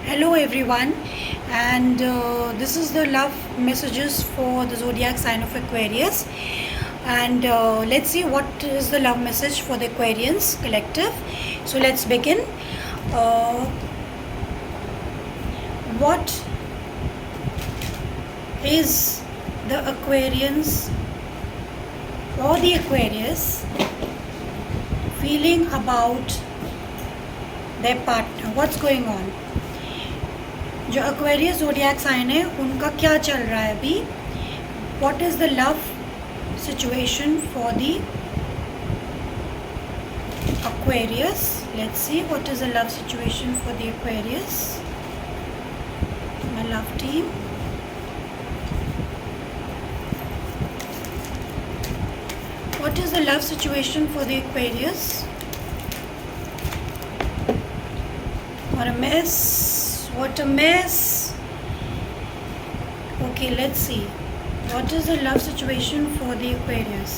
Hello everyone, and this is the love messages for the zodiac sign of Aquarius. And let's see what is the love message for the Aquarians collective. So let's begin. Uh, what is the Aquarians or the Aquarius feeling about their partner? What's going on? जो Aquarius zodiac sign है उनका क्या चल रहा है अभी. What is the love situation for the Aquarius. Let's see what is the love situation for the Aquarius. My love team. What is the love situation for the Aquarius. और a mess. What a mess. Okay, let's see. What is the love situation for the Aquarius?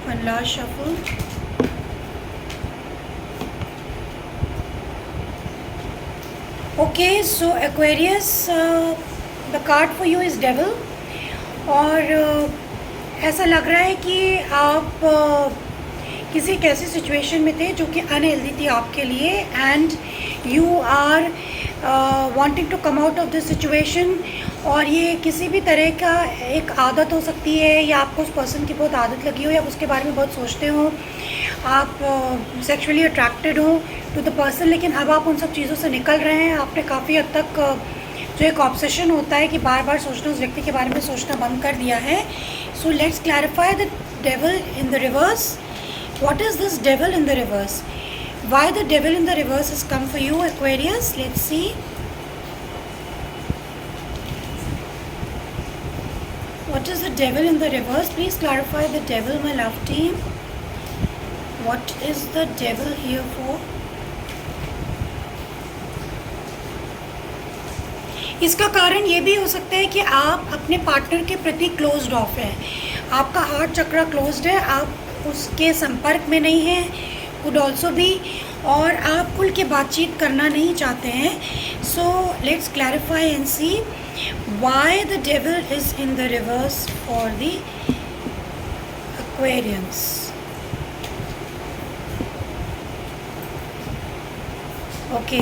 One last shuffle. Okay, so Aquarius, the card for you is Devil. और ऐसा लग रहा है कि आप किसी एक ऐसी सिचुएशन में थे जो कि अनहेल्दी थी आपके लिए, and you are wanting to come out of this situation. और ये किसी भी तरह का एक आदत हो सकती है, या आपको उस पर्सन की बहुत आदत लगी हो, या उसके बारे में बहुत सोचते हो, आप सेक्सुअली अट्रैक्टेड हो टू द पर्सन, लेकिन अब आप उन सब चीज़ों से निकल रहे हैं. आपने काफ़ी हद तक जो एक ऑब्सेशन होता है कि बार बार सोचना, उस व्यक्ति के बारे में सोचना बंद कर दिया है. सो let's clarify the devil in the reverse. What is this devil in the reverse? Why the devil in the reverse has come for you, Aquarius? Let's see. What is the devil in the reverse? Please clarify the devil, my love team. What is the devil here for? इसका कारण ये भी हो सकता है कि आप अपने पार्टनर के प्रति क्लोज्ड ऑफ है. आपका हार्ट चक्र क्लोज्ड है, आप उसके संपर्क में नहीं है. कुड ऑल्सो भी. और आप खुल के बातचीत करना नहीं चाहते हैं. So let's clarify and see why the devil is in the reverse for the Aquarians. Okay,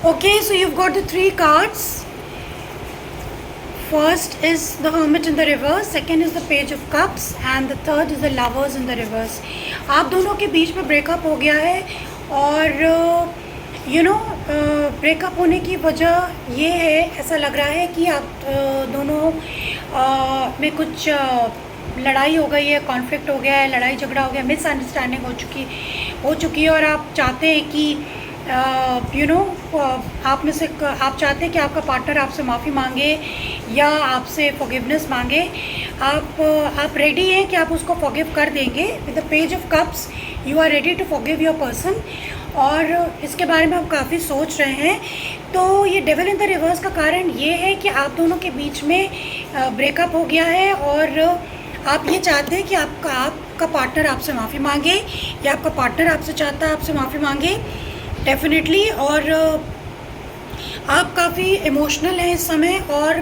okay, so you've got the three cards. First is the Hermit in the reverse, second is the Page of Cups, and the third is the Lovers in the reverse. आप दोनों के बीच में breakup हो गया है, और breakup होने की वजह ये है, ऐसा लग रहा है कि आप दोनों में कुछ लड़ाई हो गई है, कॉन्फ्लिक्ट हो गया है, लड़ाई झगड़ा हो गया, मिसअंडरस्टैंडिंग हो चुकी है, और आप चाहते हैं कि आप में से आप चाहते हैं कि आपका पार्टनर आपसे माफ़ी मांगे या आपसे फॉरगिवनेस मांगे. आप रेडी हैं कि आप उसको फॉरगिव कर देंगे. With the page of cups you are ready to forgive your person, और इसके बारे में आप काफ़ी सोच रहे हैं. तो ये डेविल इन द रिवर्स का कारण ये है कि आप दोनों के बीच में ब्रेकअप हो गया है, और आप ये चाहते हैं कि आपका पार्टनर आपसे माफ़ी मांगे, या आपका पार्टनर आपसे चाहता है आपसे माफ़ी मांगे डेफिनेटली. और आप काफ़ी इमोशनल हैं इस समय, और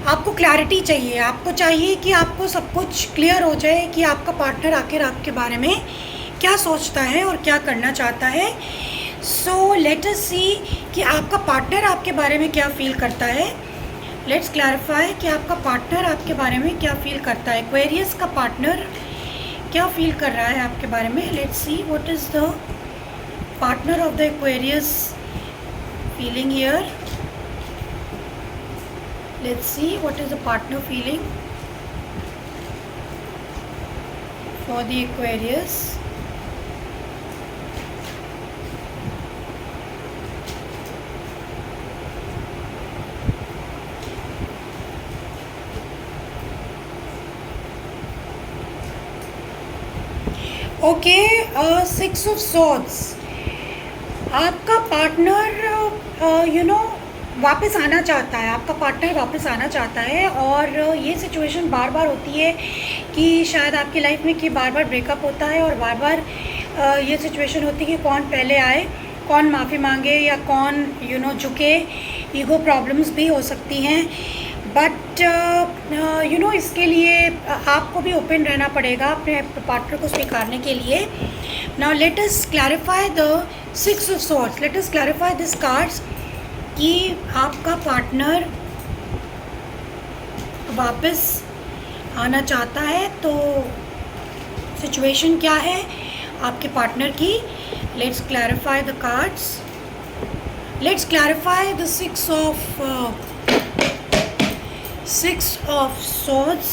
आपको क्लैरिटी चाहिए. आपको चाहिए कि आपको सब कुछ क्लियर हो जाए कि आपका पार्टनर आखिर आपके बारे में क्या सोचता है और क्या करना चाहता है. सो लेट अस सी कि आपका पार्टनर आपके बारे में क्या फील करता है. लेट्स क्लैरिफाई कि आपका पार्टनर आपके बारे में क्या फील करता है. एक्वेरियस का पार्टनर क्या फील कर रहा है आपके बारे में. Let's see what is the partner of the Aquarius feeling here. Let's see what is the partner feeling for the Aquarius. Okay, Six of Swords. आपका पार्टनर वापस आना चाहता है, आपका पार्टनर वापस आना चाहता है। और ये सिचुएशन बार बार होती है कि शायद आपकी लाइफ में कि बार बार ब्रेकअप होता है और बार बार ये सिचुएशन होती है कि कौन पहले आए, कौन माफ़ी मांगे या कौन झुके। ईगो प्रॉब्लम्स भी हो सकती हैं, बट इसके लिए आपको भी ओपन रहना पड़ेगा अपने पार्टनर को स्वीकारने के लिए। Now let us clarify the 6 of swords, let us clarify this cards कि आपका पार्टनर वापस आना चाहता है तो सिचुएशन क्या है आपके पार्टनर की। Let's clarify the cards, let's clarify the 6 of swords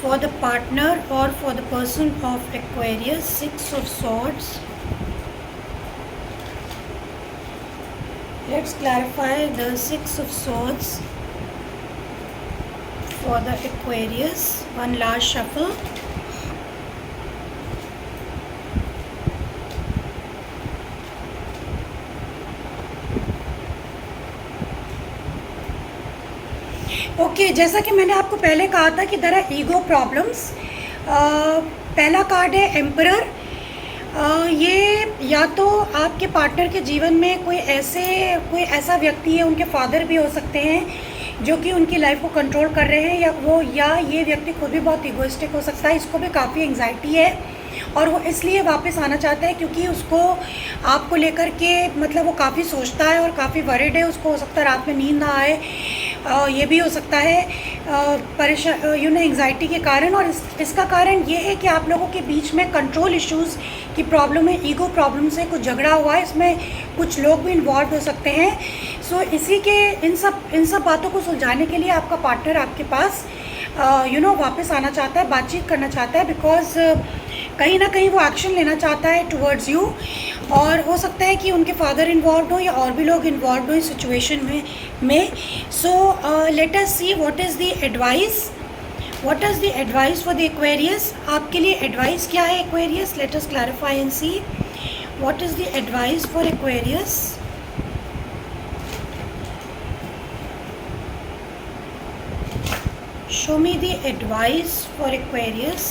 for the partner or for the person of Aquarius. 6 of swords. Let's clarify the 6 of swords for the Aquarius. One last shuffle. Okay, जैसा कि मैंने आपको पहले कहा था कि there are ego problems. पहला card है एम्परर। ये या तो आपके पार्टनर के जीवन में कोई ऐसा व्यक्ति है, उनके फादर भी हो सकते हैं जो कि उनकी लाइफ को कंट्रोल कर रहे हैं, या ये व्यक्ति खुद भी बहुत ईगोइस्टिक हो सकता है। इसको भी काफ़ी एंग्जाइटी है और वो इसलिए वापस आना चाहता है क्योंकि उसको आपको लेकर के मतलब वो काफ़ी सोचता है और काफ़ी वरिड है। उसको हो सकता है रात में नींद ना आए, ये भी हो सकता है परेशान एंग्जाइटी के कारण। और इसका कारण ये है कि आप लोगों के बीच में कंट्रोल इश्यूज़ की प्रॉब्लम है, ईगो प्रॉब्लम से कुछ झगड़ा हुआ है, इसमें कुछ लोग भी इन्वॉल्व हो सकते हैं। सो इसी के इन सब बातों को सुलझाने के लिए आपका पार्टनर आपके पास वापस आना चाहता है, बातचीत करना चाहता है, बिकॉज कहीं ना कहीं वो एक्शन लेना चाहता है टुवर्ड्स यू। और हो सकता है कि उनके फादर इन्वॉल्व हो या और भी लोग इन्वॉल्व हो इस सिचुएशन में। So let us C what is the advice, what is the advice for the Aquarius. आपके लिए एडवाइस क्या है Aquarius? Let us clarify and C what is the advice for Aquarius. Show me the advice for Aquarius.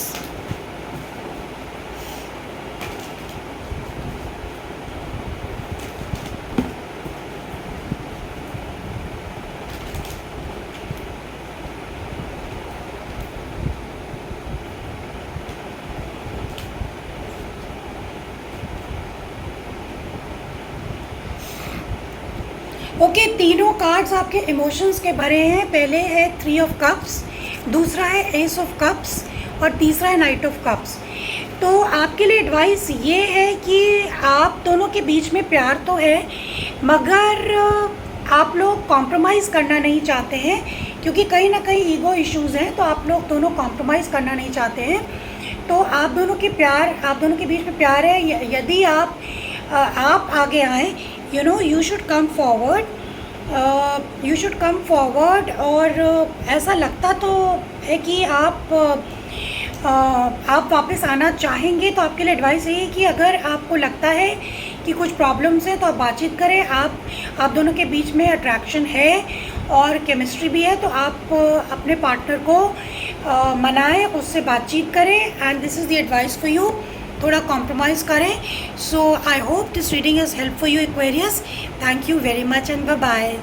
Okay, तीनों cards आपके emotions के भरे हैं। पहले है 3 ऑफ कप्स, दूसरा है एस ऑफ कप्स और तीसरा है नाइट ऑफ कप्स। तो आपके लिए एडवाइस ये है कि आप दोनों के बीच में प्यार तो है, मगर आप लोग कॉम्प्रोमाइज़ करना नहीं चाहते हैं क्योंकि कहीं ना कहीं ईगो इश्यूज़ हैं। तो आप लोग दोनों कॉम्प्रोमाइज़ करना नहीं चाहते हैं। तो आप दोनों के बीच में प्यार है। यदि आप आगे आएँ, you should come forward, और ऐसा लगता तो है कि आप वापस आना चाहेंगे। तो आपके लिए एडवाइस ये है कि अगर आपको लगता है कि कुछ प्रॉब्लम्स है तो आप बातचीत करें। आप दोनों के बीच में अट्रैक्शन है और केमिस्ट्री भी है, तो आप अपने पार्टनर को मनाएं, उससे बातचीत करें। And this is the advice for you. थोड़ा कॉम्प्रोमाइज़ करें। So I hope this reading is help for you Aquarius. Thank you very much and bye bye.